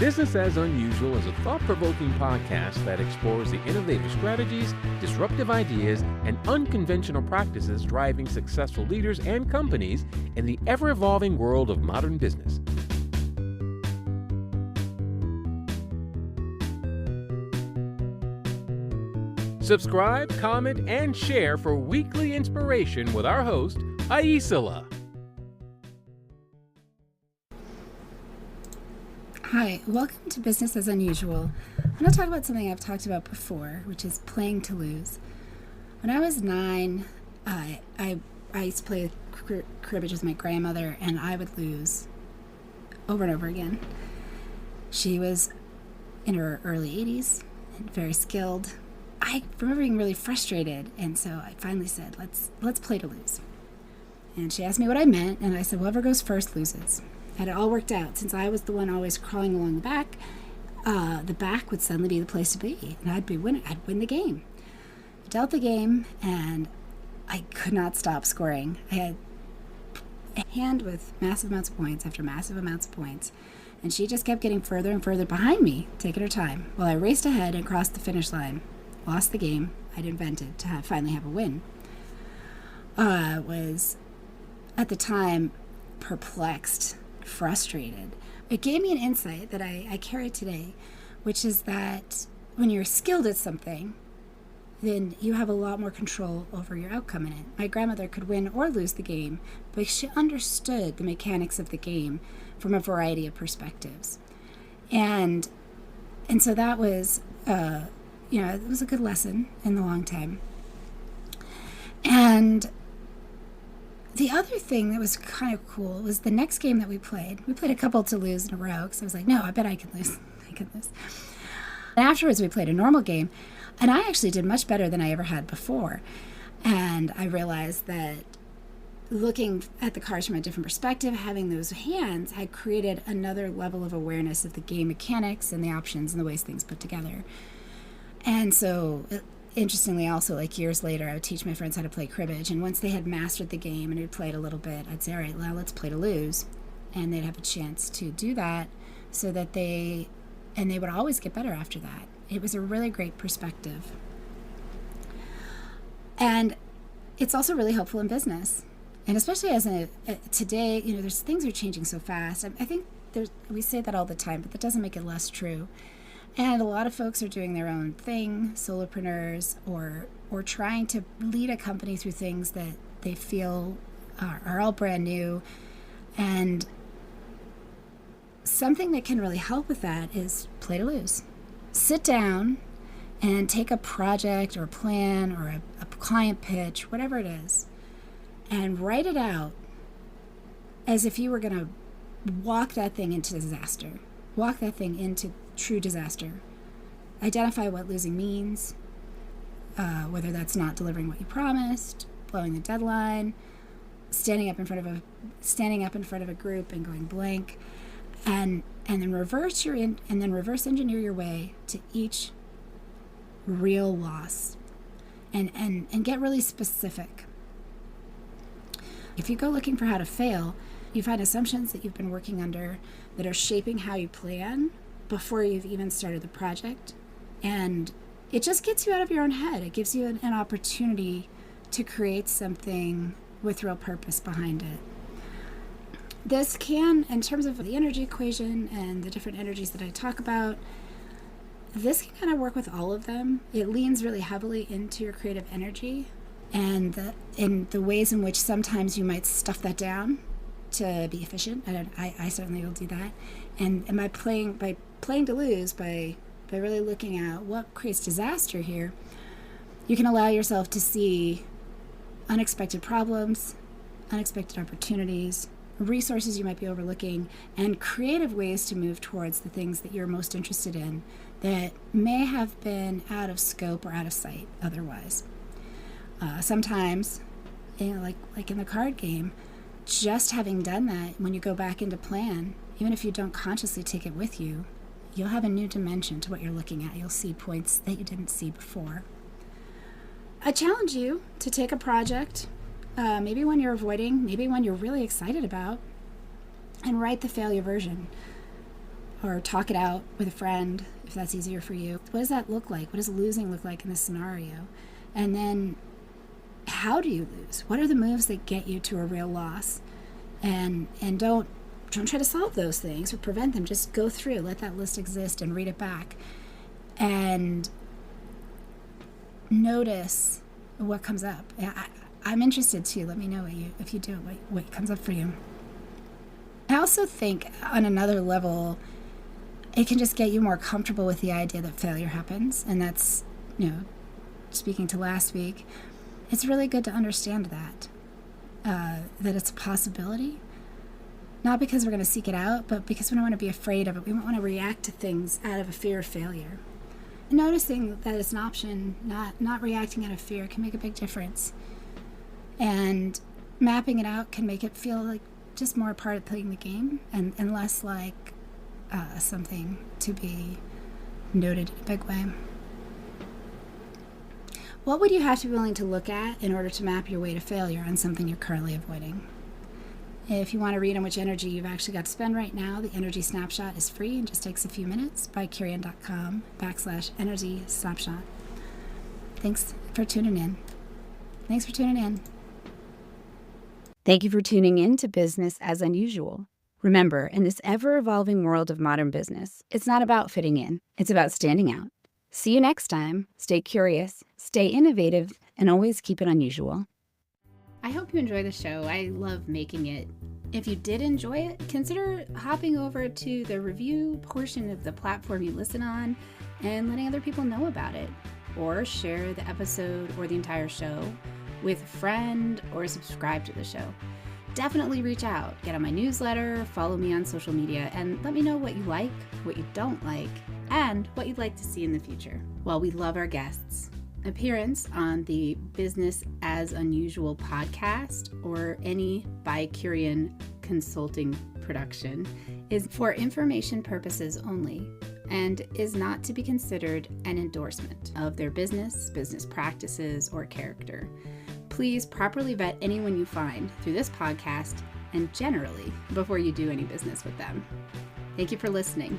Business as Unusual is a thought-provoking podcast that explores the innovative strategies, disruptive ideas, and unconventional practices driving successful leaders and companies in the ever-evolving world of modern business. Subscribe, comment, and share for weekly inspiration with our host, Aicila. Hi, welcome to Business as Unusual. I'm going to talk about something I've talked about before, which is playing to lose. When I was 9, I used to play cribbage with my grandmother, and I would lose over and over again. She was in her early 80s and very skilled. I remember being really frustrated, and so I finally said, let's play to lose. And she asked me what I meant, and I said, whoever goes first loses. And it all worked out. Since I was the one always crawling along the back would suddenly be the place to be, and I'd win the game. I dealt the game, and I could not stop scoring. I had a hand with massive amounts of points after massive amounts of points, and she just kept getting further and further behind me, taking her time, while I raced ahead and crossed the finish line. Lost the game I'd invented to finally have a win. Was, at the time, perplexed, frustrated. It gave me an insight that I carry today, which is that when you're skilled at something, then you have a lot more control over your outcome in it. My grandmother could win or lose the game, but she understood the mechanics of the game from a variety of perspectives. And so that was, it was a good lesson in the long time. And the other thing that was kind of cool was the next game that we played. We played a couple to lose in a row, because I was like, no, I bet I can lose. I can lose. And afterwards, we played a normal game, and I actually did much better than I ever had before. And I realized that looking at the cards from a different perspective, having those hands, had created another level of awareness of the game mechanics and the options and the ways things put together. And so, interestingly also, like years later, I would teach my friends how to play cribbage, and once they had mastered the game and had played a little bit, I'd say, all right, now let's play to lose. And they'd have a chance to do that so that they would always get better after that. It was a really great perspective. And it's also really helpful in business. And especially today, things are changing so fast. I think we say that all the time, but that doesn't make it less true. And a lot of folks are doing their own thing, solopreneurs, or trying to lead a company through things that they feel are all brand new. And something that can really help with that is play to lose. Sit down and take a project or a plan or a client pitch, whatever it is, and write it out as if you were going to walk that thing into disaster. Walk that thing into true disaster. Identify what losing means, whether that's not delivering what you promised, blowing the deadline, standing up in front of a group and going blank, and then reverse engineer your way to each real loss, and get really specific. If you go looking for how to fail, you find assumptions that you've been working under that are shaping how you plan before you've even started the project. And it just gets you out of your own head. It gives you an opportunity to create something with real purpose behind it. This can, in terms of the energy equation and the different energies that I talk about, this can kind of work with all of them. It leans really heavily into your creative energy and in the ways in which sometimes you might stuff that down to be efficient. I certainly will do that. And by playing to lose, by really looking at what creates disaster here, you can allow yourself to see unexpected problems, unexpected opportunities, resources you might be overlooking, and creative ways to move towards the things that you're most interested in that may have been out of scope or out of sight otherwise. Sometimes, like in the card game, just having done that, when you go back into plan, even if you don't consciously take it with you, you'll have a new dimension to what you're looking at. You'll see points that you didn't see before. I challenge you to take a project, maybe one you're avoiding, maybe one you're really excited about, and write the failure version. or talk it out with a friend if that's easier for you. What does that look like? What does losing look like in this scenario? And then how do you lose? What are the moves that get you to a real loss? And don't try to solve those things or prevent them. Just go through, let that list exist and read it back. And notice what comes up. I'm interested too. Let me know if you do it, what comes up for you. I also think on another level, it can just get you more comfortable with the idea that failure happens. And that's, speaking to last week, it's really good to understand that it's a possibility. Not because we're going to seek it out, but because we don't want to be afraid of it. We don't want to react to things out of a fear of failure. Noticing that it's an option, not reacting out of fear, can make a big difference. And mapping it out can make it feel like just more a part of playing the game and less like something to be noted in a big way. What would you have to be willing to look at in order to map your way to failure on something you're currently avoiding? If you want to read on which energy you've actually got to spend right now, the energy snapshot is free and just takes a few minutes. Bicurean.com/energy snapshot. Thanks for tuning in. Thank you for tuning in to Business as Unusual. Remember, in this ever-evolving world of modern business, it's not about fitting in. It's about standing out. See you next time. Stay curious, stay innovative, and always keep it unusual. I hope you enjoy the show. I love making it. If you did enjoy it, consider hopping over to the review portion of the platform you listen on and letting other people know about it. Or share the episode or the entire show with a friend or subscribe to the show. Definitely reach out, get on my newsletter, follow me on social media, and let me know what you like, what you don't like, and what you'd like to see in the future. While we love our guests, appearance on the Business as Unusual podcast or any Bicurean consulting production is for information purposes only and is not to be considered an endorsement of their business practices, or character. Please properly vet anyone you find through this podcast and generally before you do any business with them. Thank you for listening.